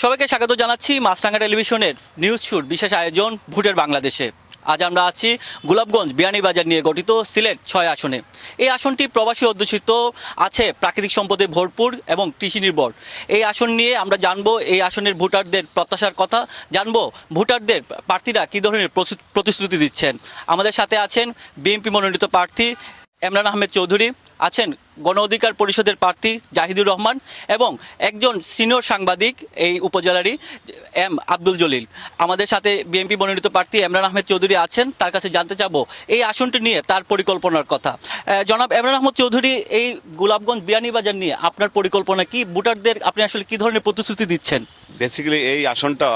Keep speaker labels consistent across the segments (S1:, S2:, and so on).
S1: সবাইকে স্বাগত জানাচ্ছি মাছরাঙা টেলিভিশনের নিউজ শুট বিশেষ আয়োজন ভোটের বাংলাদেশে। আজ আমরা আছি গোলাপগঞ্জ বিয়ানীবাজার নিয়ে গঠিত সিলেট 6 আসনে। এই আসনটি প্রবাসী অধ্যুষিত আছে, প্রাকৃতিক সম্পদে ভরপুর এবং কৃষি নির্ভর। এই আসন নিয়ে আমরা জানবো এই আসনের ভোটারদের প্রত্যাশার কথা, জানবো ভোটারদের প্রার্থীরা কী ধরনের প্রতিশ্রুতি দিচ্ছেন। আমাদের সাথে আছেন বিএনপি মনোনীত প্রার্থী এমরান আহমেদ চৌধুরী, আছেন গণ অধিকার পরিষদের প্রার্থী জাহিদুর রহমান এবং একজন সিনিয়র সাংবাদিক এই উপজেলারই এম আব্দুল জলিল। আমাদের সাথে বিএনপি মনোনীত প্রার্থী এমরান আহমেদ চৌধুরী আছেন, তার কাছে জানতে চাবো এই আসনটি নিয়ে তার পরিকল্পনার কথা। জনাব এমরান আহমেদ চৌধুরী, এই গোলাপগঞ্জ বিয়ানীবাজার নিয়ে আপনার পরিকল্পনা কি? ভোটারদের আপনি আসলে কী ধরনের প্রতিশ্রুতি দিচ্ছেন?
S2: বেসিক্যালি এই আসনটা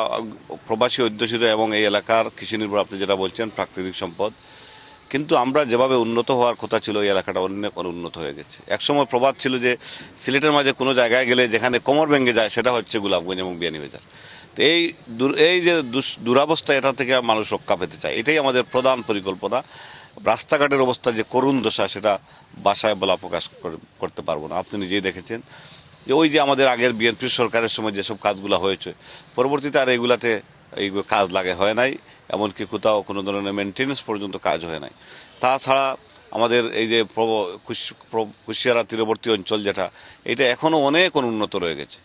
S2: প্রবাসী অধ্যুষিত এবং এই এলাকার কৃষি নির্ভর, আপনি যেটা বলছেন প্রাকৃতিক সম্পদ, কিন্তু আমরা যেভাবে উন্নত হওয়ার কথা ছিল এই এলাকাটা অনেক উন্নত হয়ে গেছে। একসময় প্রবাদ ছিল যে সিলেটের মাঝে কোনো জায়গায় গেলে যেখানে কোমর ভেঙে যায় সেটা হচ্ছে গোলাপগঞ্জ এবং বিয়ানীবাজার। তো এই যে দুরাবস্থা, এটা থেকে মানুষ রক্ষা পেতে চায়, এটাই আমাদের প্রধান পরিকল্পনা। রাস্তাঘাটের অবস্থা যে করুণ দশা, সেটা বাসায় বলা প্রকাশ করতে পারবো না। আপনি নিজেই দেখেছেন যে ওই যে আমাদের আগের বিএনপি সরকারের সময় যেসব কাজগুলো হয়েছে, পরবর্তীতে আর এইগুলাতে এই কাজ হয় নাই, এমনকি কোথাও কোনো ধরনের মেনটেন্যান্স পর্যন্ত কাজ হয় নাই। তাছাড়া আমাদের এই যে কুশিয়ারা তীরবর্তী অঞ্চল যেটা, এটা এখনও অনেক অনুন্নত রয়ে গেছে।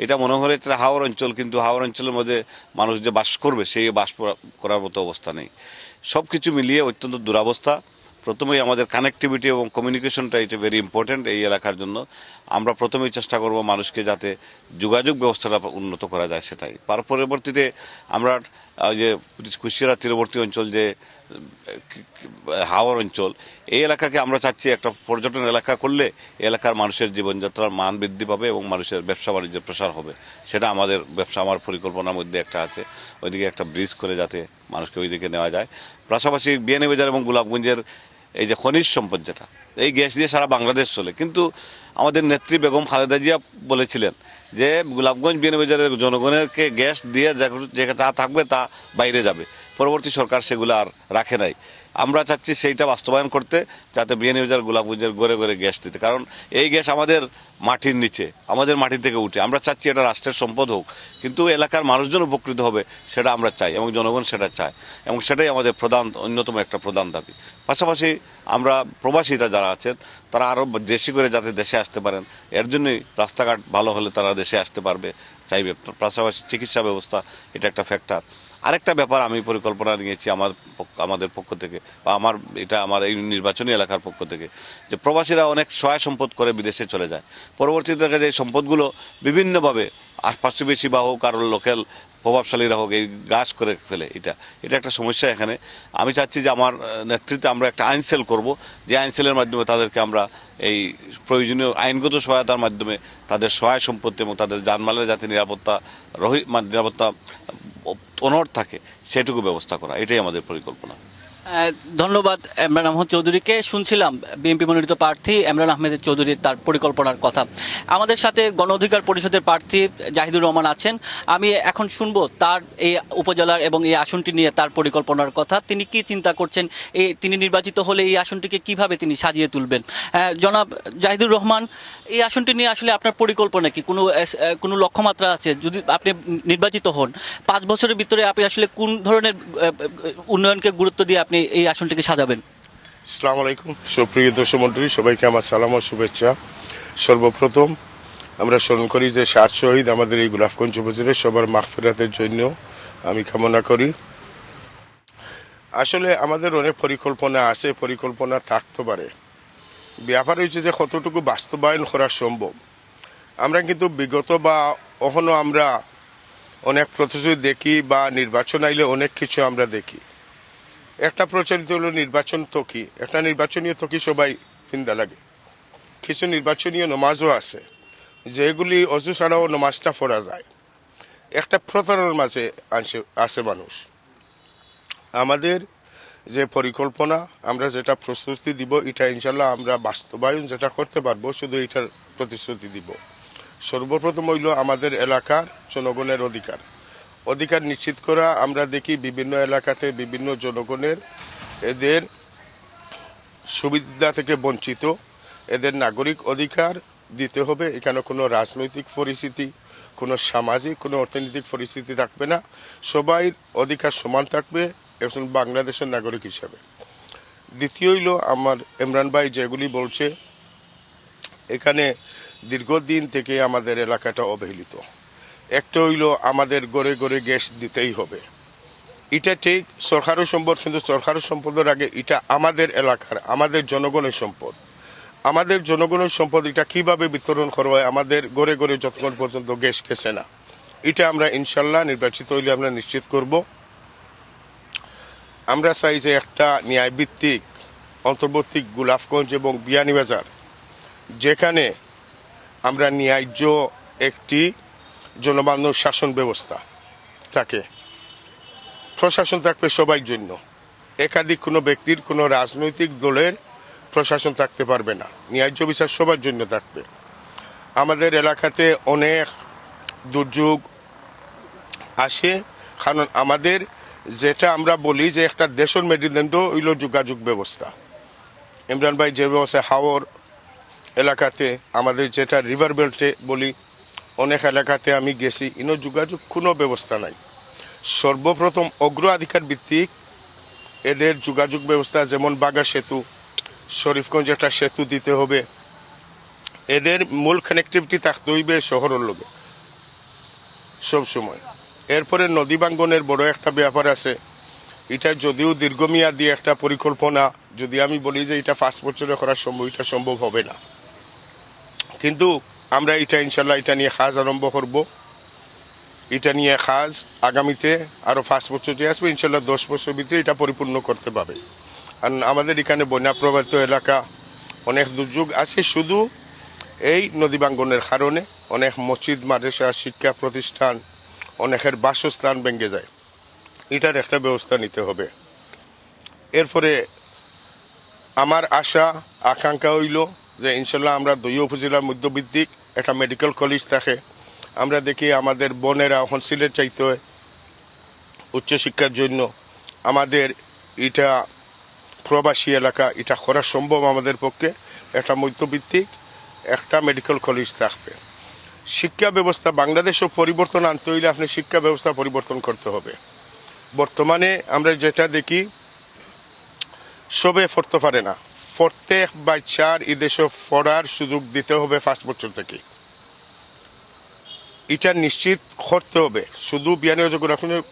S2: এটা মনে হয় এটা হাওর অঞ্চল, কিন্তু হাওর অঞ্চলের মধ্যে মানুষ যে বাস করবে সেই বাস করার মতো অবস্থা নেই। সব কিছু মিলিয়ে অত্যন্ত দুরাবস্থা। প্রথমেই আমাদের কানেক্টিভিটি এবং কমিউনিকেশনটা এটা ভেরি ইম্পর্ট্যান্ট এই এলাকার জন্য। আমরা প্রথমেই চেষ্টা করব মানুষকে যাতে যোগাযোগ ব্যবস্থাটা উন্নত করা যায় সেটাই। তার পরবর্তীতে আমরা যে কুশিয়ারা তীরবর্তী অঞ্চল যে হাওর অঞ্চল, এই এলাকাকে আমরা চাচ্ছি একটা পর্যটন এলাকা করলে এলাকার মানুষের জীবনযাত্রার মান বৃদ্ধি পাবে এবং মানুষের ব্যবসা বাণিজ্যের প্রসার হবে। সেটা আমার পরিকল্পনার মধ্যে একটা আছে। ওইদিকে একটা ব্রিজ করে যাতে মানুষকে ওইদিকে নেওয়া যায়। পাশাপাশি বিয়ানীবাজার এবং গোলাপগঞ্জের এই যে খনিজ সম্পদ, যেটা এই গ্যাস দিয়ে সারা বাংলাদেশ চলে, কিন্তু আমাদের নেত্রী বেগম খালেদা জিয়া বলেছিলেন যে গোলাপগঞ্জ বিয়ানীবাজারের জনগণেরকে গ্যাস দিয়ে যা থাকবে তা বাইরে যাবে। পরবর্তী সরকার সেগুলো আর রাখে নাই। আমরা চাচ্ছি সেইটা বাস্তবায়ন করতে, যাতে বিয়ানীবাজার গোলাপগঞ্জের ঘরে ঘরে গ্যাস দিতে। কারণ এই গ্যাস আমাদের মাটির নিচে, আমাদের মাটি থেকে উঠে। আমরা চাচ্ছি এটা রাষ্ট্রের সম্পদ হোক, কিন্তু এলাকার মানুষজন উপকৃত হবে সেটা আমরা চাই এবং জনগণ সেটা চায়, এবং সেটাই আমাদের অন্যতম একটা প্রধান দাবি। পাশাপাশি আমরা প্রবাসীরা যারা আছেন তারা আরও বেশি করে যাতে দেশে আসতে পারেন, এর জন্যই রাস্তাঘাট ভালো হলে তারা দেশে আসতে পারবে, চাইবে। পাশাপাশি চিকিৎসা ব্যবস্থা, এটা একটা ফ্যাক্টর। আরেকটা ব্যাপার আমি পরিকল্পনা নিয়েছি আমাদের পক্ষ থেকে, বা আমার এই নির্বাচনী এলাকার পক্ষ থেকে, যে প্রবাসীরা অনেক সহায় সম্পদ করে বিদেশে চলে যায়। পরবর্তীতে দেখা যায় এই সম্পদগুলো বিভিন্নভাবে প্রতিবেশী বা হোক আর লোকাল প্রভাবশালীরা হোক এই গাছ করে ফেলে। এটা একটা সমস্যা এখানে। আমি চাচ্ছি যে আমার নেতৃত্বে আমরা একটা আইন সেল করবো, যে আইন সেলের মাধ্যমে তাদেরকে আমরা এই প্রয়োজনীয় আইনগত সহায়তার মাধ্যমে তাদের সহায় সম্পত্তি এবং তাদের জানমালের যাতে নিরাপত্তা অনড় থাকে সেটুকু ব্যবস্থা করা, এটাই আমাদের পরিকল্পনা।
S1: ধন্যবাদ এমরান আহমেদ চৌধুরীকে। শুনছিলাম বিএনপি মনোনীত প্রার্থী এমরান আহমেদ চৌধুরীর তার পরিকল্পনার কথা। আমাদের সাথে গণ অধিকার পরিষদের প্রার্থী জাহিদুর রহমান আছেন। আমি এখন শুনবো তার এই উপজেলার এবং এই আসনটি নিয়ে তার পরিকল্পনার কথা। তিনি কি চিন্তা করছেন, তিনি নির্বাচিত হলে এই আসনটিকে কিভাবে তিনি সাজিয়ে তুলবেন। জনাব জাহিদুর রহমান, এই আসনটি নিয়ে আসলে আপনার পরিকল্পনা কি? কোনো লক্ষ্যমাত্রা আছে? যদি আপনি নির্বাচিত হন 5 বছরের ভিতরে আপনি আসলে কোন ধরনের উন্নয়নকে গুরুত্ব দিয়ে আপনি এই আসনটিকে সাজাবেন?
S3: আসসালামু আলাইকুম সুপ্রিয় দর্শক মণ্ডলী, সবাইকে আমার সালাম ও শুভেচ্ছা। সর্বপ্রথম আমরা স্মরণ করি যে 60 শহীদ আমাদের এই গোলাপগঞ্জ উপজেলার সবার মাগফিরাতের জন্য আমি কামনা করি। আসলে আমাদের অনেক পরিকল্পনা আছে, পরিকল্পনা থাকতে পারে, ব্যাপার হচ্ছে যে কতটুকু বাস্তবায়ন করা সম্ভব। আমরা কিন্তু বিগত বা এখনও আমরা অনেক প্রতিশ্রুতি দেখি, বা নির্বাচন আইলে অনেক কিছু আমরা দেখি। একটা প্রচলিত হলো নির্বাচন তকি, একটা নির্বাচনীয় তকি সবাই ফিন্দা লাগে। কিছু নির্বাচনীয় নমাজও আছে যেগুলি অজু ছাড়াও নমাজটা পড়া যায়। একটা প্রতারণার মাঝে আছে মানুষ। আমাদের যে পরিকল্পনা, আমরা যেটা প্রস্তুতি দিব, এটা ইনশাল্লাহ আমরা বাস্তবায়ন যেটা করতে পারবো, শুধু এটার প্রতিশ্রুতি দিব। সর্বপ্রথম হইল আমাদের এলাকার জনগণের অধিকার নিশ্চিত করা। আমরা দেখি বিভিন্ন এলাকাতে বিভিন্ন জনগণের এদের সুবিধা থেকে বঞ্চিত, এদের নাগরিক অধিকার দিতে হবে। এখানে কোনো রাজনৈতিক পরিস্থিতি, কোনো সামাজিক কোনো অর্থনৈতিক পরিস্থিতি থাকবে না, সবাই অধিকার সমান থাকবে একজন বাংলাদেশের নাগরিক হিসাবে। দ্বিতীয় হইল আমার ইমরান ভাই যেগুলি বলছে, এখানে দীর্ঘদিন থেকে আমাদের এলাকাটা অবহেলিত। একটা হইল আমাদের গড়ে গড়ে গ্যাস দিতেই হবে, এটা ঠিক সরকারের সম্পদ, কিন্তু সরকারের সম্পদের আগে এটা আমাদের এলাকার আমাদের জনগণের সম্পদ। আমাদের জনগণের সম্পদ এটা কীভাবে বিতরণ করা হয়, আমাদের গড়ে গড়ে যতক্ষণ পর্যন্ত গ্যাস গেছে না, এটা আমরা ইনশাল্লাহ নির্বাচিত হইলে আমরা নিশ্চিত করব। আমরা চাই যে একটা ন্যায়ভিত্তিক অন্তর্বর্তী গোলাপগঞ্জ এবং বিয়ানীবাজার, যেখানে আমরা ন্যায্য একটি জনবান্ধব শাসন ব্যবস্থা থাকে, প্রশাসন থাকবে সবার জন্য, একাধিক কোনো ব্যক্তির কোনো রাজনৈতিক দলের প্রশাসন থাকতে পারবে না, ন্যায্য বিচার সবার জন্য থাকবে। আমাদের এলাকাতে অনেক দুর্যোগ আসে, কারণ আমাদের যেটা আমরা বলি যে একটা দেশের মেরুদণ্ড হইল যোগাযোগ ব্যবস্থা। ইমরান ভাই যে ব্যবস্থা হাওর এলাকাতে আমাদের যেটা রিভার বেল্টে বলি, অনেক এলাকাতে আমি গেছি, ইনো যোগাযোগ কোনো ব্যবস্থা নাই। সর্বপ্রথম অগ্রাধিকার ভিত্তিক এদের যোগাযোগ ব্যবস্থা, যেমন বাগা সেতু, শরীফগঞ্জ একটা সেতু দিতে হবে, এদের মূল কানেক্টিভিটি থাকতে হইবে শহরের লোকে সবসময়। এরপরে নদী ভাঙ্গনের বড় একটা ব্যাপার আছে, এটা যদিও দীর্ঘমেয়াদী একটা পরিকল্পনা, যদি আমি বলি যে এটা 5 বছরে করা সম্ভব, এটা সম্ভব হবে না, কিন্তু আমরা এটা ইনশাল্লাহ এটা নিয়ে কাজ আরম্ভ করব। এটা নিয়ে কাজ আগামীতে আরও 5 বছর যে আসবে ইনশাল্লাহ 10 বছর ভিতরে এটা পরিপূর্ণ করতে পারবে। আর আমাদের এখানে বন্যা প্রভাবিত এলাকা, অনেক দুর্যোগ আছে শুধু এই নদী ভাঙ্গনের কারণে। অনেক মসজিদ, মাদ্রাসা, শিক্ষা প্রতিষ্ঠান, অনেকের বাসস্থান ভেঙে যায়, এটার একটা ব্যবস্থা নিতে হবে। এরপরে আমার আশা আকাঙ্ক্ষা হইল যে ইনশাল্লাহ আমরা 2 উপজেলার মধ্যভিত্তিক একটা মেডিকেল কলেজ থাকে। আমরা দেখি আমাদের বোনেরা এখন সিলেট চাইতে হয় উচ্চশিক্ষার জন্য, আমাদের এটা প্রবাসী এলাকা, এটা করা সম্ভব আমাদের পক্ষে। একটা মধ্যভিত্তিক একটা মেডিকেল কলেজ থাকবে। শিক্ষা ব্যবস্থা বাংলাদেশও পরিবর্তন আনতে হইলে আপনি শিক্ষা ব্যবস্থা পরিবর্তন করতে হবে। বর্তমানে আমরা যেটা দেখি, সবে পড়তে পারে না, প্রত্যেক বাচ্চার এদেশে পড়ার সুযোগ দিতে হবে 5 বছর থেকে। এটা নিশ্চিত করতে হবে, শুধু বিয়ানীবাজার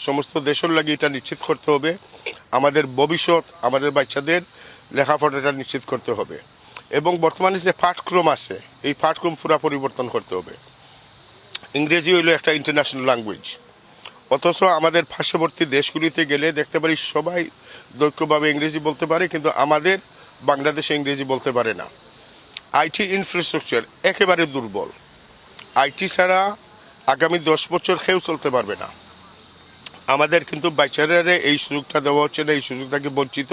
S3: সমস্ত দেশের লাগে এটা নিশ্চিত করতে হবে। আমাদের ভবিষ্যৎ, আমাদের বাচ্চাদের লেখাপড়াটা নিশ্চিত করতে হবে। এবং বর্তমানে যে পাঠক্রম আছে, এই পাঠক্রম পুরা পরিবর্তন করতে হবে। ইংরেজি হইল একটা ইন্টারন্যাশনাল ল্যাঙ্গুয়েজ, অথচ আমাদের পার্শ্ববর্তী দেশগুলিতে গেলে দেখতে পারি সবাই দক্ষভাবে ইংরেজি বলতে পারে, কিন্তু আমাদের বাংলাদেশে ইংরেজি বলতে পারে না। আইটি ইনফ্রাস্ট্রাকচার একেবারে দুর্বল, আইটি ছাড়া আগামী 10 বছর কেউ চলতে পারবে না। আমাদের কিন্তু বাচ্চারা এই সুযোগটা দেওয়া হচ্ছে না, এই সুযোগ থেকে বঞ্চিত।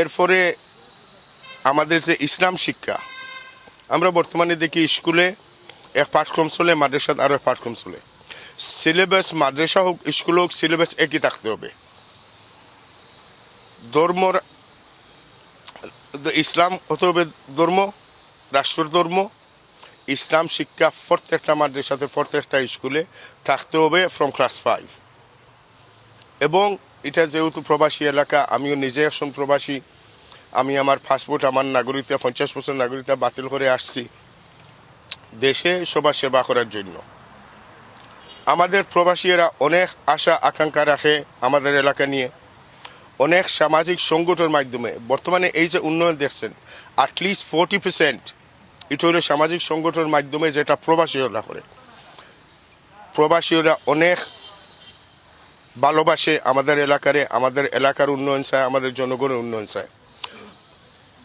S3: এরপরে আমাদের যে ইসলাম শিক্ষা, আমরা বর্তমানে দেখি স্কুলে এক পাঠক্রম চলে, মাদ্রাসাত আরও এক পাঠক্রম চলে। সিলেবাস মাদ্রাসা হোক স্কুল হোক, সিলেবাস একই থাকতে হবে। ধর্ম, ইসলাম হতে হবে ধর্ম, রাষ্ট্র ধর্ম। ইসলাম শিক্ষা প্রত্যেকটা মাদ্রাসাতে, প্রত্যেকটা স্কুলে থাকতে হবে ফ্রম ক্লাস 5। এবং এটা যেহেতু প্রবাসী এলাকা, আমিও নিজে একজন প্রবাসী, আমি আমার পাসপোর্ট, আমার নাগরিকতা 50 বছর নাগরিকতা বাতিল করে আসছি দেশে সবার সেবা করার জন্য। আমাদের প্রবাসীরা অনেক আশা আকাঙ্ক্ষা রাখে আমাদের এলাকা নিয়ে, অনেক সামাজিক সংগঠনের মাধ্যমে। বর্তমানে এই যে উন্নয়ন দেখছেন, অ্যাটলিস্ট 40% এটা হলো সামাজিক সংগঠনের মাধ্যমে, যেটা প্রবাসীরা করে। প্রবাসীরা অনেক ভালোবাসে আমাদের এলাকারে, আমাদের এলাকার উন্নয়ন চায়, আমাদের জনগণের উন্নয়ন চায়।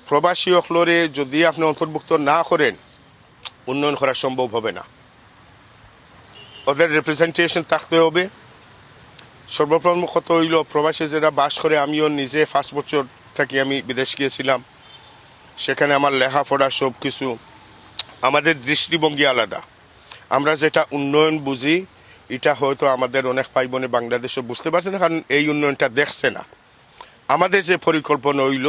S3: প্রবাসী অখলরে যদি আপনি অন্তর্ভুক্ত না করেন, উন্নয়ন করা সম্ভব হবে না। ওদের রিপ্রেজেন্টেশন থাকতে হবে। সর্বপ্রথম কথা হইল প্রবাসী যারা বাস করে, আমিও নিজে 5 বছর থাকি আমি বিদেশ গিয়েছিলাম, সেখানে আমার লেখাপড়া সব কিছু, আমাদের দৃষ্টিভঙ্গি আলাদা। আমরা যেটা উন্নয়ন বুঝি, এটা হয়তো আমাদের অনেক ভাই বোনে বাংলাদেশে বুঝতে পারছে না, কারণ এই উন্নয়নটা দেখছে না। আমাদের যে পরিকল্পনা হইল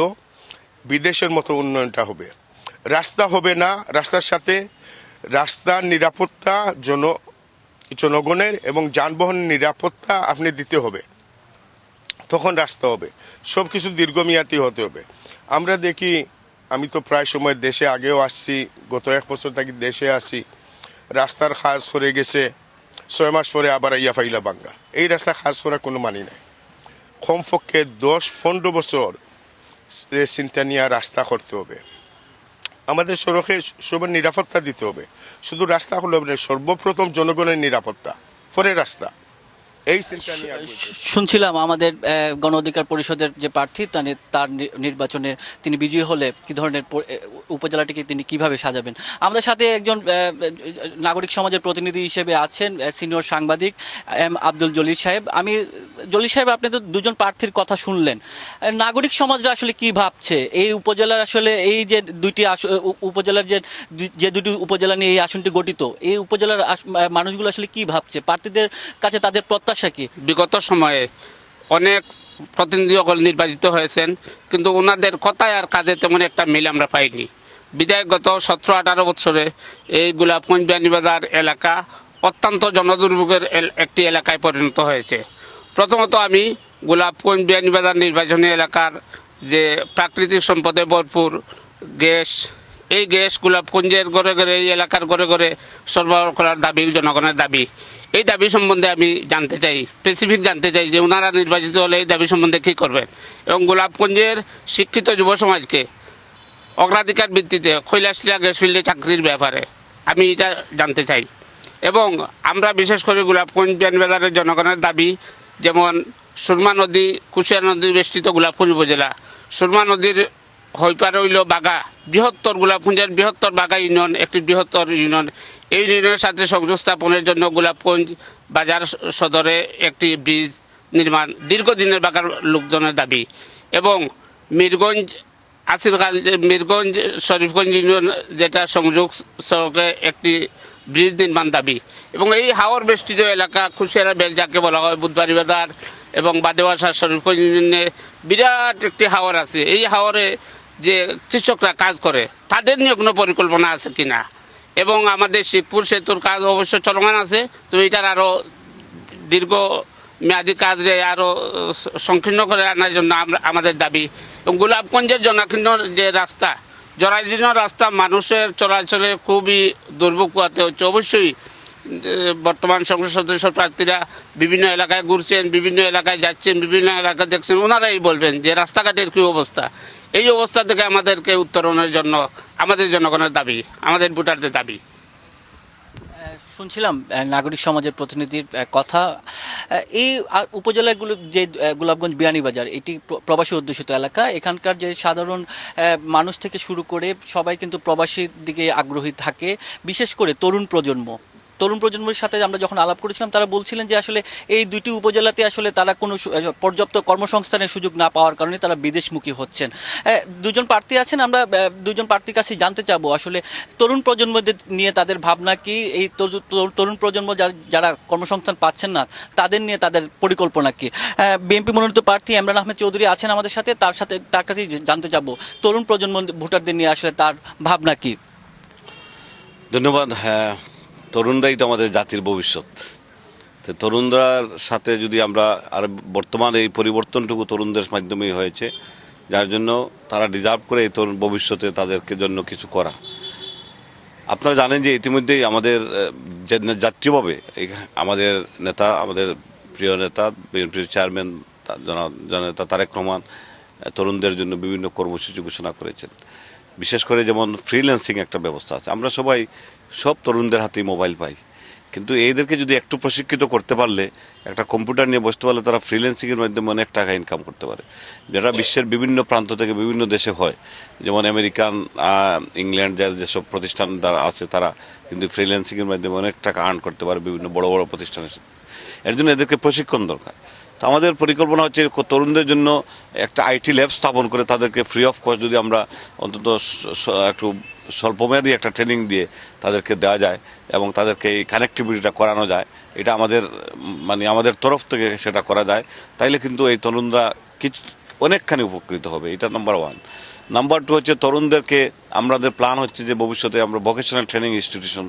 S3: বিদেশের মতো উন্নয়নটা হবে। রাস্তা হবে না, রাস্তার সাথে রাস্তার নিরাপত্তা জনগণের এবং যানবাহনের নিরাপত্তা আপনি দিতে হবে, তখন রাস্তা হবে। সব কিছু দীর্ঘমেয়াদী হতে হবে। আমরা দেখি, আমি তো প্রায় সময় দেশে আগেও আসছি, গত 1 বছর থেকে দেশে আসি, রাস্তার কাজ করে গেছে 6 মাস পরে আবার ইয়া ফাইলা ভাঙ্গা। এই রাস্তা কাজ করার কোনো মানি নাই। কমপক্ষে 10-15 বছর চিন্তা নিয়ে রাস্তা করতে হবে। আমাদের সড়কে সবার নিরাপত্তা দিতে হবে। শুধু রাস্তা হলে হবে না, সর্বপ্রথম জনগণের নিরাপত্তা, পরে রাস্তা। এই চিন্তা নিয়ে
S1: শুনছিলাম আমাদের গণ অধিকার পরিষদের যে প্রার্থী তার নির্বাচনে তিনি বিজয়ী হলে কি ধরনের উপজেলাটিকে তিনি কিভাবে সাজাবেন। আমাদের সাথে একজন নাগরিক সমাজের প্রতিনিধি হিসেবে আছেন সিনিয়র সাংবাদিক আব্দুল জলিল সাহেব। জলিল সাহেব, আপনি তো দুজন প্রার্থীর কথা শুনলেন, নাগরিক সমাজরা আসলে কি ভাবছে এই উপজেলার, আসলে এই যে উপজেলার যে দুটি উপজেলা নিয়ে এই আসনটি গঠিত, এই উপজেলার মানুষগুলো আসলে কি ভাবছে, প্রার্থীদের কাছে তাদের প্রত্যাশা কি?
S4: বিগত সময়ে অনেক প্রতিনিধিসকল নির্বাচিত হয়েছেন, কিন্তু ওনাদের কথায় আর কাজে তেমন একটা মিল আমরা পাইনি। বিদায় গত 17-18 বছরে এই গোলাপগঞ্জ বিয়ানীবাজার এলাকা অত্যন্ত জনদুর্ভোগের একটি এলাকায় পরিণত হয়েছে। প্রথমত আমি গোলাপগঞ্জ বিয়ানীবাজার নির্বাচনী এলাকার যে প্রাকৃতিক সম্পদে ভরপুর গ্যাস, এই গ্যাস গোলাপগঞ্জের ঘরে ঘরে, এই এলাকার ঘরে ঘরে সরবরাহ করার দাবি জনগণের দাবি। এই দাবি সম্বন্ধে আমি জানতে চাই, স্পেসিফিক জানতে চাই যে ওনারা নির্বাচিত হলে এই দাবি সম্বন্ধে কী করবেন, এবং গোলাপগঞ্জের শিক্ষিত যুব সমাজকে অগ্রাধিকার ভিত্তিতে কৈলাসলিয়া গ্যাস ফিল্ডে চাকরির ব্যাপারে আমি এটা জানতে চাই। এবং আমরা বিশেষ করে গোলাপগঞ্জ বিয়ানীবাজারের জনগণের দাবি, যেমন সুরমা নদী, কুশিয়া নদী বেষ্টিত গোলাপগঞ্জ উপজেলা, সুরমা নদীর হইপারে হইল বাগা, বৃহত্তর গোলাপগঞ্জের বৃহত্তর বাগা ইউনিয়ন, একটি বৃহত্তর ইউনিয়ন। এই ইউনিয়নের সাথে সংযোগ স্থাপনের জন্য গোলাপগঞ্জ বাজার সদরে একটি ব্রিজ নির্মাণ দীর্ঘদিনের বাগার লোকজনের দাবি। এবং মিরগঞ্জ মিরগঞ্জ শরীফগঞ্জ ইউনিয়ন, যেটা সংযোগ সড়কে একটি ব্রিজ নির্মাণ দাবি। এবং এই হাওর বেষ্টিত এলাকা কুশিয়ারা বেল, যাকে বলা হয় বুধবাড়ি বাজার এবং বাদেওয়াশা শরীফগঞ্জ ইউনিয়নে বিরাট একটি হাওর আছে। এই হাওরে যে কৃষকরা কাজ করে তাদের নিয়ে কোনো পরিকল্পনা আছে কিনা, এবং আমাদের শিবপুর সেতুর কাজ অবশ্য চলমান আছে, তো এটার আরও দীর্ঘ মেয়াদী কাজে আরও সংকীর্ণ করে আনার জন্য আমাদের দাবি। এবং গোলাপগঞ্জের জনাকীর্ণ যে রাস্তা, জরাজীর্ণ রাস্তা, মানুষের চলাচলে খুবই দুর্ভোগ পোহাতে হচ্ছে। অবশ্যই বর্তমান সংসদ সদস্য প্রার্থীরা বিভিন্ন এলাকায় ঘুরছেন, বিভিন্ন এলাকায় যাচ্ছেন, বিভিন্ন এলাকায় দেখছেন, ওনারাই বলবেন যে রাস্তাঘাটের কী অবস্থা। এই অবস্থা থেকে আমাদেরকে উত্তরণের জন্য আমাদের জনগণের দাবি, আমাদের ভোটারদের দাবি।
S1: শুনছিলাম নাগরিক সমাজের প্রতিনিধির কথা। এই উপজেলাগুলো যে গোলাপগঞ্জ বিয়ানীবাজার, এটি প্রবাসী অধ্যুষিত এলাকা। এখানকার যে সাধারণ মানুষ থেকে শুরু করে সবাই কিন্তু প্রবাসীর দিকে আগ্রহী থাকে, বিশেষ করে তরুণ প্রজন্মের সাথে আমরা যখন আলাপ করেছিলাম, তারা বলছিলেন যে আসলে এই দুটি উপজেলাতে আসলে তারা কোনো পর্যাপ্ত কর্মসংস্থানের সুযোগ না পাওয়ার কারণে তারা বিদেশমুখী হচ্ছেন। দুজন প্রার্থী আছেন, আমরা দুজন প্রার্থীর কাছে জানতে চাবো আসলে তরুণ প্রজন্মদের নিয়ে তাদের ভাবনা কি, এই তরুণ প্রজন্ম যারা কর্মসংস্থান পাচ্ছেন না তাদের নিয়ে তাদের পরিকল্পনা কি। বিএনপি মনোনীত প্রার্থী ইমরান আহমেদ চৌধুরী আছেন আমাদের সাথে, তার কাছেই জানতে চাবো তরুণ প্রজন্ম ভোটারদের নিয়ে আসলে তার ভাবনা কি।
S2: ধন্যবাদ। হ্যাঁ, তরুণরাই তো আমাদের জাতির ভবিষ্যৎ। তো তরুণরার সাথে যদি আমরা, আর বর্তমান এই পরিবর্তনটুকু তরুণদের মাধ্যমেই হয়েছে, যার জন্য তারা ডিজার্ভ করে এই তরুণ ভবিষ্যতে তাদেরকে জন্য কিছু করা। আপনারা জানেন যে ইতিমধ্যেই আমাদের জাতীয়ভাবে আমাদের নেতা, আমাদের প্রিয় নেতা, বিএনপির চেয়ারম্যান জননেতা তারেক রহমান তরুণদের জন্য বিভিন্ন কর্মসূচি ঘোষণা করেছেন। বিশেষ করে যেমন ফ্রিল্যান্সিং একটা ব্যবস্থা আছে। আমরা সব তরুণদের হাতেই মোবাইল পাই, কিন্তু এদেরকে যদি একটু প্রশিক্ষিত করতে পারলে, একটা কম্পিউটার নিয়ে বসতে পারলে তারা ফ্রিল্যান্সিংয়ের মাধ্যমে অনেক টাকা ইনকাম করতে পারে, যেটা বিশ্বের বিভিন্ন প্রান্ত থেকে বিভিন্ন দেশে হয়। যেমন আমেরিকান, ইংল্যান্ড যেসব প্রতিষ্ঠান দ্বারা আছে, তারা কিন্তু ফ্রিল্যান্সিংয়ের মাধ্যমে অনেক টাকা আর্ন করতে পারে বিভিন্ন বড় বড় প্রতিষ্ঠানের সাথে। এর জন্য এদেরকে প্রশিক্ষণ দরকার। তো আমাদের পরিকল্পনা হচ্ছে তরুণদের জন্য একটা আইটি ল্যাব স্থাপন করে তাদেরকে ফ্রি অফ কস্ট যদি আমরা অন্তত একটু স্বল্পমেয়াদী একটা ট্রেনিং দিয়ে তাদেরকে দেওয়া যায় এবং তাদেরকে এই কানেক্টিভিটিটা করানো যায়, এটা আমাদের তরফ থেকে সেটা করা যায়, তাইলে কিন্তু এই তরুণরা অনেকখানি উপকৃত হবে। এটা নাম্বার 1। নাম্বার 2 হচ্ছে তরুণদেরকে আমাদের প্ল্যান হচ্ছে যে ভবিষ্যতে আমরা ভোকেশনাল ট্রেনিং ইনস্টিটিউশন,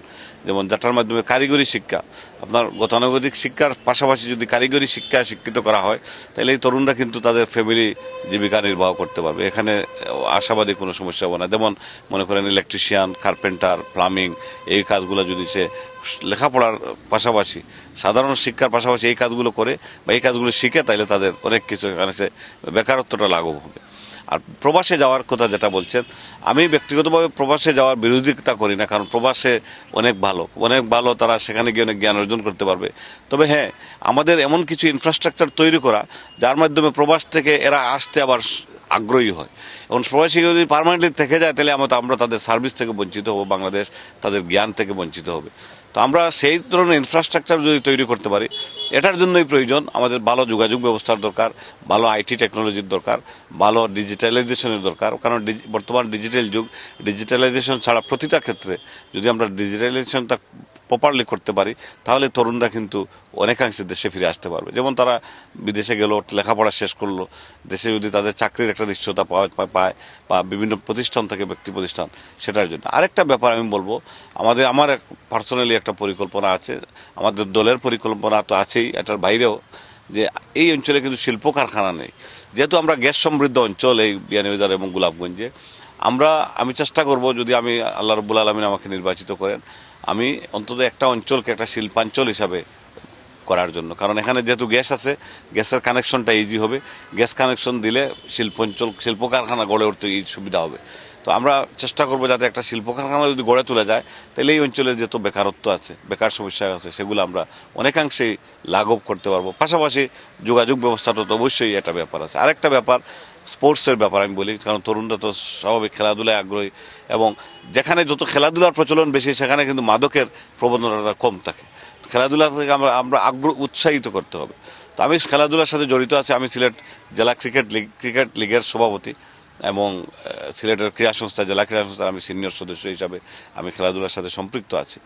S2: যেমন যাটার মাধ্যমে কারিগরি শিক্ষা, আপনার গতানুগতিক শিক্ষার পাশাপাশি যদি কারিগরি শিক্ষায় শিক্ষিত করা হয়, তাহলে এই তরুণরা কিন্তু তাদের ফ্যামিলি জীবিকা নির্বাহ করতে পারবে। এখানে আশাবাদী কোনো সমস্যা হবে না। যেমন মনে করেন ইলেকট্রিশিয়ান, কার্পেন্টার, প্লাম্বিং, এই কাজগুলো যদি সে লেখাপড়ার পাশাপাশি, সাধারণ শিক্ষার পাশাপাশি এই কাজগুলো করে বা এই কাজগুলো শিখে, তাহলে তাদের অনেক কিছু এখানে বেকারত্বটা লাঘব হবে। আর প্রবাসে যাওয়ার কথা যেটা বলছেন, আমি ব্যক্তিগতভাবে প্রবাসে যাওয়ার বিরোধিতা করি না, কারণ প্রবাসে অনেক ভালো, তারা সেখানে গিয়ে অনেক জ্ঞান অর্জন করতে পারবে। তবে হ্যাঁ, আমাদের এমন কিছু ইনফ্রাস্ট্রাকচার তৈরি করা যার মাধ্যমে প্রবাস থেকে এরা আসতে আবার আগ্রহী হয়। এবং প্রবাসী যদি পার্মানেন্টলি থেকে যায়, তাহলে আমরা তাদের সার্ভিস থেকে বঞ্চিত হব, বাংলাদেশ তাদের জ্ঞান থেকে বঞ্চিত হবে। তো আমরা সেই ধরনের ইনফ্রাস্ট্রাকচার যদি তৈরি করতে পারি, এটার জন্যই প্রয়োজন আমাদের ভালো যোগাযোগ ব্যবস্থার দরকার, ভালো আইটি টেকনোলজির দরকার, ভালো ডিজিটালাইজেশনের দরকার। কারণ বর্তমান ডিজিটাল যুগ, ডিজিটালাইজেশন ছাড়া প্রতিটা ক্ষেত্রে যদি আমরা ডিজিটালাইজেশনটা প্রপারলি করতে পারি, তাহলে তরুণরা কিন্তু অনেকাংশে দেশে ফিরে আসতে পারবে। যেমন তারা বিদেশে গেল, লেখাপড়া শেষ করলো, দেশে যদি তাদের চাকরির একটা নিশ্চয়তা পায় বা বিভিন্ন প্রতিষ্ঠান থেকে ব্যক্তি প্রতিষ্ঠান, সেটার জন্য। আরেকটা ব্যাপার আমি বলবো, আমার পার্সোনালি একটা পরিকল্পনা আছে, আমাদের দলের পরিকল্পনা তো আছেই, এটার বাইরেও, যে এই অঞ্চলে কিন্তু শিল্প কারখানা নেই। যেহেতু আমরা গ্যাস সমৃদ্ধ অঞ্চল এই বিয়ানীবাজার এবং গোলাপগঞ্জে, আমি চেষ্টা করব, যদি আমি আল্লাহ রাব্বুল আলামিন আমাকে নির্বাচিত করেন, আমি অন্তত একটা অঞ্চলকে একটা শিল্পাঞ্চল হিসাবে করার জন্য। কারণ এখানে যেহেতু গ্যাস আছে, গ্যাসের কানেকশনটা ইজি হবে, গ্যাস কানেকশন দিলে শিল্প কারখানা গড়ে উঠতে সুবিধা হবে। তো আমরা চেষ্টা করবো যাতে একটা শিল্প কারখানা যদি গড়ে তোলা যায়, তাহলে এই অঞ্চলের যত বেকারত্ব আছে, বেকার সমস্যা আছে, সেগুলো আমরা অনেকাংশেই লাঘব করতে পারবো। পাশাপাশি যোগাযোগ ব্যবস্থাটা তো অবশ্যই একটা ব্যাপার আছে। আরেকটা ব্যাপার স্পোর্টসের ব্যাপার আমি বলি, কারণ তরুণরা তো স্বাভাবিক খেলাধুলায় আগ্রহী, এবং যেখানে যত খেলাধুলার প্রচলন বেশি, সেখানে কিন্তু মাদকের প্রবণতাটা কম থাকে। খেলাধুলা থেকে আমরা উৎসাহিত করতে হবে। তো আমি খেলাধুলার সাথে জড়িত আছি। আমি সিলেট জেলা ক্রিকেট লিগের সভাপতি, এবং সিলেটের ক্রীড়া সংস্থা, জেলা ক্রীড়া সংস্থার আমি সিনিয়র সদস্য হিসাবে আমি খেলাধুলার সাথে সম্পৃক্ত আছি।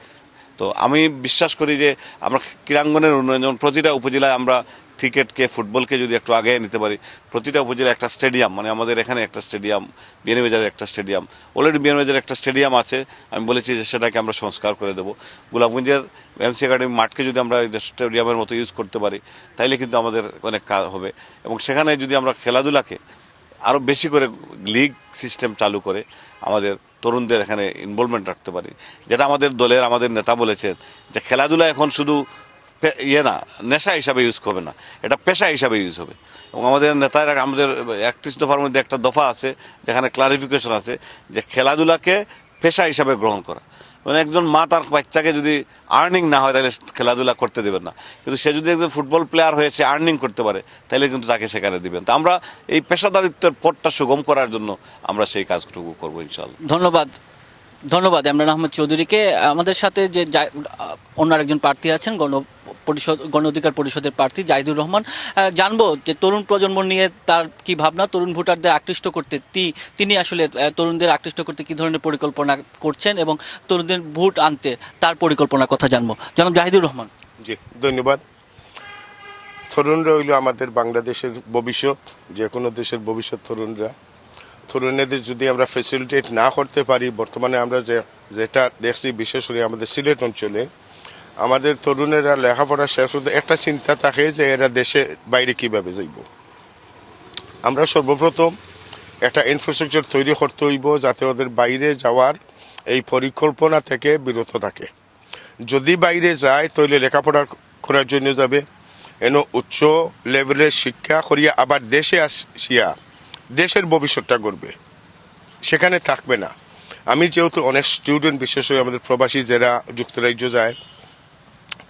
S2: তো আমি বিশ্বাস করি যে আমরা ক্রীড়াঙ্গনের উন্নয়ন, যেমন প্রতিটা উপজেলায় আমরা ক্রিকেটকে, ফুটবলকে যদি একটু আগে নিতে পারি, প্রতিটা উপজেলায় একটা স্টেডিয়াম, মানে আমাদের এখানে একটা স্টেডিয়াম, বিয়ানীবাজারে একটা স্টেডিয়াম, অলরেডি বিয়ানীবাজারে একটা স্টেডিয়াম আছে, আমি বলেছি যে সেটাকে আমরা সংস্কার করে দেবো। গোলাপগঞ্জের এমসি একাডেমি মাঠকে যদি আমরা স্টেডিয়ামের মতো ইউজ করতে পারি, তাইলে কিন্তু আমাদের অনেক কাজ হবে। এবং সেখানে যদি আমরা খেলাধুলাকে আরও বেশি করে লিগ সিস্টেম চালু করে আমাদের তরুণদের এখানে ইনভলভমেন্ট রাখতে পারি, যেটা আমাদের নেতা বলেছেন যে খেলাধুলা এখন শুধু না নেশা হিসাবে ইউজ করবে না, এটা পেশা হিসাবে ইউজ হবে। এবং আমাদের নেতারা, আমাদের 31 দফার মধ্যে একটা দফা আছে যেখানে ক্লারিফিকেশন আছে যে খেলাধুলাকে পেশা হিসাবে গ্রহণ করা। মানে একজন মা তার বাচ্চাকে যদি আর্নিং না হয়, তাহলে খেলাধুলা করতে দেবেন না, কিন্তু সে যদি একজন ফুটবল প্লেয়ার হয়ে সে আর্নিং করতে পারে, তাহলে কিন্তু তাকে সেখানে দিবেন। তো আমরা এই পেশাদারিত্বের পথটা সুগম করার জন্য আমরা সেই কাজটুকু করবো ইনশাআল্লাহ।
S1: ধন্যবাদ ইমরান আহমেদ চৌধুরীকে। আমাদের সাথে যে অন্য একজন প্রার্থী আছেন, গণ অধিকার পরিষদের প্রার্থী জাহিদুর রহমান, জানবো যে তরুণ প্রজন্ম নিয়ে তার কি ভাবনা, তরুণ ভোটারদের আকৃষ্ট করতে তিনি আসলে তরুণদের আকৃষ্ট করতে কি ধরনের পরিকল্পনা করছেন, এবং তরুণদের ভোট আনতে তার পরিকল্পনার কথা জানবো। জনাব জাহিদুর রহমান।
S3: জি, ধন্যবাদ। তরুণরা হইল আমাদের বাংলাদেশের ভবিষ্যৎ, যে কোনো দেশের ভবিষ্যৎ তরুণদের যদি আমরা ফ্যাসিলিটেট না করতে পারি, বর্তমানে আমরা যেটা দেখছি, বিশেষ করে আমাদের সিলেট অঞ্চলে আমাদের তরুণেরা লেখাপড়া শেষ হতে একটা চিন্তা থাকে যে এরা দেশে বাইরে কিভাবে যাইব। আমরা সর্বপ্রথম একটা ইনফ্রাস্ট্রাকচার তৈরি করতে হইব, যাতে ওদের বাইরে যাওয়ার এই পরিকল্পনা থেকে বিরত থাকে। যদি বাইরে যায়, তাহলে লেখাপড়া করার জন্য যাবে, উচ্চ লেভেলের শিক্ষা করিয়া আবার দেশে আসিয়া দেশের ভবিষ্যৎটা গড়বে, সেখানে থাকবে না। আমি যেহেতু অনেক স্টুডেন্ট, বিশেষ করে আমাদের প্রবাসী যারা যুক্তরাজ্য যায়,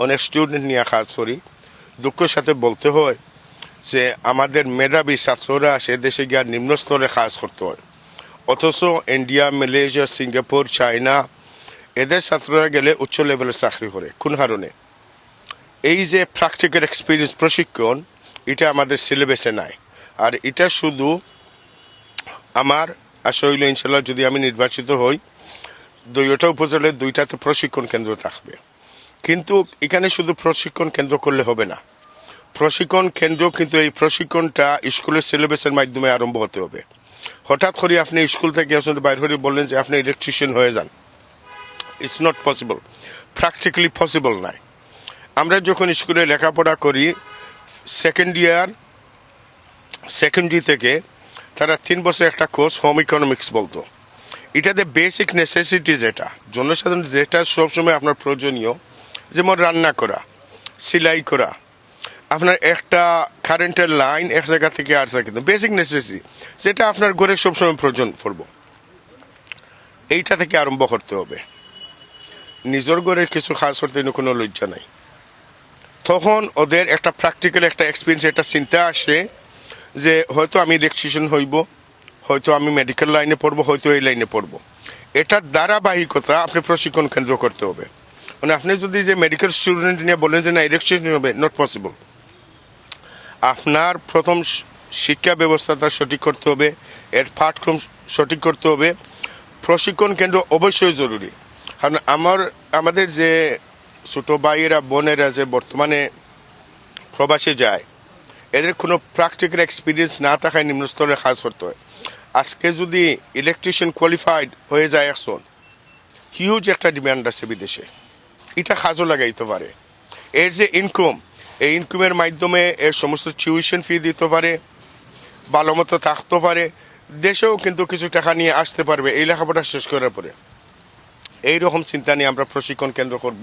S3: অনেক স্টুডেন্ট নিয়ে কাজ করি, দুঃখের সাথে বলতে হয় যে আমাদের মেধাবী ছাত্ররা সে দেশে গিয়ে নিম্ন স্তরে কাজ করতে হয়, অথচ ইন্ডিয়া, মালয়েশিয়া, সিঙ্গাপুর, চায়না, এদের ছাত্ররা গেলে উচ্চ লেভেলের চাকরি করে। কোন কারণে? এই যে প্র্যাকটিক্যাল এক্সপিরিয়েন্স, প্রশিক্ষণ, এটা আমাদের সিলেবাসে নাই। আর এটা শুধু আমার আশা হইল ইনশাল্লাহ যদি আমি নির্বাচিত হই, 2টা উপজেলায় 2টাতে প্রশিক্ষণ কেন্দ্র থাকবে। কিন্তু এখানে শুধু প্রশিক্ষণ কেন্দ্র করলে হবে না, প্রশিক্ষণ কেন্দ্র কিন্তু এই প্রশিক্ষণটা স্কুলের সিলেবাসের মাধ্যমে আরম্ভ হতে হবে। হঠাৎ করে আপনি স্কুল থেকে আসলে বাইর করে বললেন যে আপনি ইলেকট্রিশিয়ান হয়ে যান, it's not possible, practically possible নয়। আমরা যখন স্কুলে লেখাপড়া করি সেকেন্ড ইয়ার থেকে তারা 3 বছর একটা কোর্স হোম ইকোনমিক্স বলতো। এটাতে বেসিক নেসেসিটি যেটা জনসাধারণ যেটা সবসময় আপনার প্রয়োজনীয়, যেমন রান্না করা, সেলাই করা, আপনার একটা কারেন্টের লাইন এক জায়গা থেকে আর জায়গা, বেসিক নেসেসিটি যেটা আপনার ঘরে সবসময় প্রয়োজন পড়ব, এইটা থেকে আরম্ভ করতে হবে। নিজের ঘরে কিছু কাজ করতে কোনো লজ্জা নাই। তখন ওদের একটা প্র্যাকটিক্যাল একটা এক্সপিরিয়েন্স, একটা চিন্তা আসে যে হয়তো আমি ইলেকট্রিশিয়ান হইব, হয়তো আমি মেডিকেল লাইনে পড়বো, হয়তো এই লাইনে পড়বো। এটার ধারাবাহিকতা আপনি প্রশিক্ষণ কেন্দ্র করতে হবে। মানে আপনি যদি যে মেডিকেল স্টুডেন্ট নিয়ে বলেন যে না ইলেকট্রিশিয়ান হবে, নট পসিবল। আপনার প্রথম শিক্ষা ব্যবস্থাটা সঠিক করতে হবে, এর পাঠক্রম সঠিক করতে হবে। প্রশিক্ষণ কেন্দ্র অবশ্যই জরুরি, কারণ আমাদের যে ছোটো ভাইয়েরা বোনেরা যে বর্তমানে প্রবাসে যায়, এদের কোনো প্র্যাকটিক্যাল এক্সপিরিয়েন্স না থাকায় নিম্ন স্তরে কাজ করতে হয়। আজকে যদি ইলেকট্রিশিয়ান কোয়ালিফাইড হয়ে যায় একজন, হিউজ একটা ডিমান্ড আছে বিদেশে, এটা কাজও লাগাইতে পারে। এর যে ইনকাম, এই ইনকামের মাধ্যমে এর সমস্ত টিউশন ফি দিতে পারে, ভালো মতো থাকতে পারে, দেশেও কিন্তু কিছু টাকা নিয়ে আসতে পারবে এই লেখাপড়া শেষ করার পরে। এইরকম চিন্তা নিয়ে আমরা প্রশিক্ষণ কেন্দ্র করব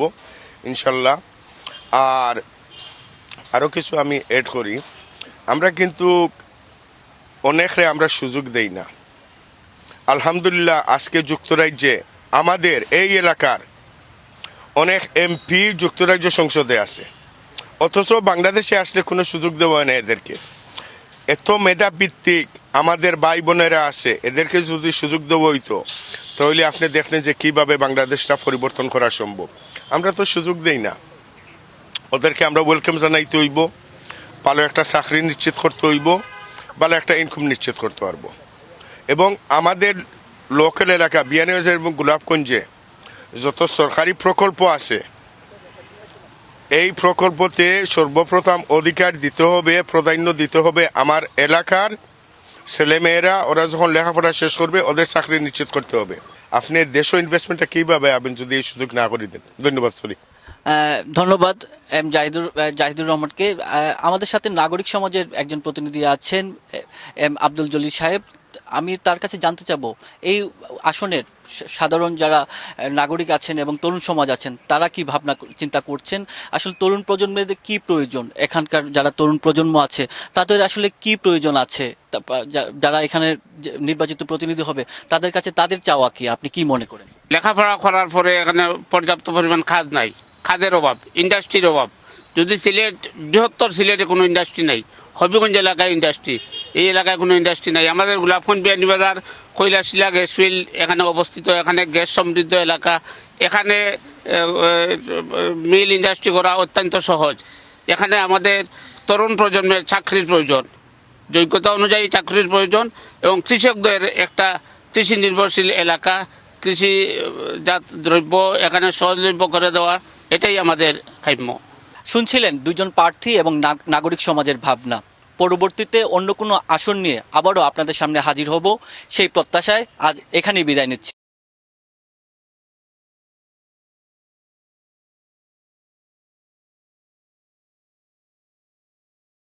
S3: ইনশাল্লাহ। আর আরও কিছু আমি অ্যাড করি, আমরা কিন্তু অনেকরে আমরা সুযোগ দেই না। আলহামদুলিল্লাহ আজকে যুক্তরাজ্যে আমাদের এই এলাকার অনেক এমপি যুক্তরাজ্য সংসদে আছে, অথচ বাংলাদেশে আসলে কোনো সুযোগ দেওয়া হয় না এদেরকে। এত মেধাভিত্তিক আমাদের ভাই বোনেরা আছে, এদেরকে যদি সুযোগ দেওয়া হইতো তাহলে আপনি দেখলেন যে কীভাবে বাংলাদেশটা পরিবর্তন করা সম্ভব। আমরা তো সুযোগ দেই না, ওদেরকে আমরা ওয়েলকাম জানাইতে হইব, ভালো একটা চাকরি নিশ্চিত করতে হইব, ভালো একটা ইনকাম নিশ্চিত করতে পারবো। এবং আমাদের লোকাল এলাকা বিয়ানীবাজার এবং গোলাপগঞ্জে যত সরকারি প্রকল্প আছে, এই প্রকল্পতে সর্বপ্রথম অধিকার দিতে হবে, প্রাধান্য দিতে হবে আমার এলাকার ছেলেমেয়েরা। ওরা যখন লেখাপড়া শেষ করবে ওদের চাকরি নিশ্চিত করতে হবে। আপনি দেশও ইনভেস্টমেন্টটা কীভাবে আপনি যদি এই সুযোগ না করে দেন। ধন্যবাদ। সরি,
S1: ধন্যবাদ এম জাহিদুর রহমানকে। আমাদের সাথে নাগরিক সমাজের একজন প্রতিনিধি আছেন এম আব্দুল জলিল সাহেব। আমি তার কাছে জানতে চাবো এই আসনের সাধারণ যারা নাগরিক আছেন এবং তরুণ সমাজ আছেন তারা কি ভাবনা চিন্তা করছেন, আসলে তরুণ প্রজন্মের কি প্রয়োজন, এখানকার যারা তরুণ প্রজন্ম আছে তাদের আসলে কি প্রয়োজন আছে, যারা এখানে নির্বাচিত প্রতিনিধি হবে তাদের কাছে তাদের চাওয়া কি, আপনি কি মনে করেন?
S4: লেখাপড়া করার পরে এখানে পর্যাপ্ত পরিমাণ কাজ নাই, কাজের অভাব, ইন্ডাস্ট্রির অভাব। যদি বৃহত্তর সিলেটে কোনো ইন্ডাস্ট্রি নাই, হবিগঞ্জ এলাকায় ইন্ডাস্ট্রি, এই এলাকায় কোনো ইন্ডাস্ট্রি নাই। আমাদের গোলাপগঞ্জ বিয়ানীবাজার কৈলাসিলা গ্যাস ফিল্ড এখানে অবস্থিত, এখানে গ্যাস সমৃদ্ধ এলাকা, এখানে মিল ইন্ডাস্ট্রি করা অত্যন্ত সহজ। এখানে আমাদের তরুণ প্রজন্মের চাকরির প্রয়োজন, যোগ্যতা অনুযায়ী চাকরির প্রয়োজন, এবং কৃষকদের একটা কৃষি নির্ভরশীল এলাকা, কৃষিজাত দ্রব্য এখানে সহজলভ্য করে দেওয়া, এটাই আমাদের কাম্য।
S1: শুনছিলেন দুজন প্রার্থী এবং নাগরিক সমাজের ভাবনা। পরবর্তীতে অন্য কোনো আসন নিয়ে আবারও আপনাদের সামনে হাজির হব সেই প্রত্যাশায় আজ এখানেই বিদায় নিচ্ছি।